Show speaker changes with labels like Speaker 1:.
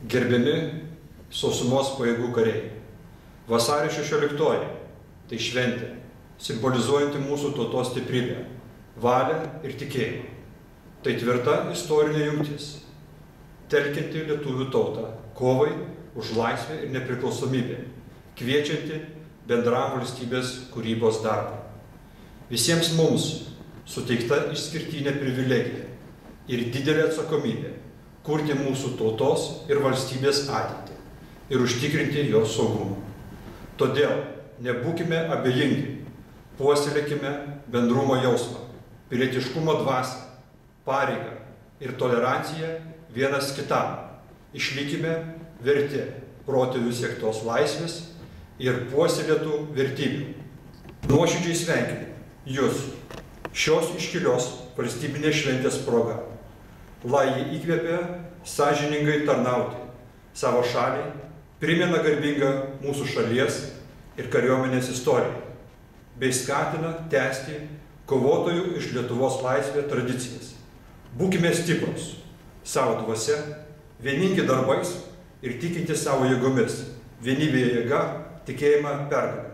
Speaker 1: Gerbiami sausumos pajėgų kariai, vasario 16 – tai šventė, simbolizuojanti mūsų tautos stiprybę, valią ir tikėjimą. Tai tvirta istorinė jungtis, telkianti lietuvių tautą kovai už laisvę ir nepriklausomybę, kviečianti bendram valstybės kūrybos darbą. Visiems mums suteikta išskirtinė privilegija ir didelė atsakomybė kurti mūsų tautos ir valstybės ateitį ir užtikrinti jos saugumą. Todėl nebūkime abejingi, puoselėkime bendrumo jausmą, pilietiškumo dvasią, pareigą ir toleranciją vienas kitam. Išlikime verti protėvių siektos laisvės ir puoselėtų vertybių. Nuoširdžiai sveikinu Jūs šios iškilios valstybinės šventės proga. Lai jį įkvėpia sąžiningai tarnauti savo šaliai, primena garbingą mūsų šalies ir kariuomenės istoriją, bei skatina tęsti kovotojų iš Lietuvos laisvę tradicijas. Būkime stiprus savo dvasia, vieningi darbais ir tikinti savo jėgomis, vienybėje jėga, tikėjimą pergalę.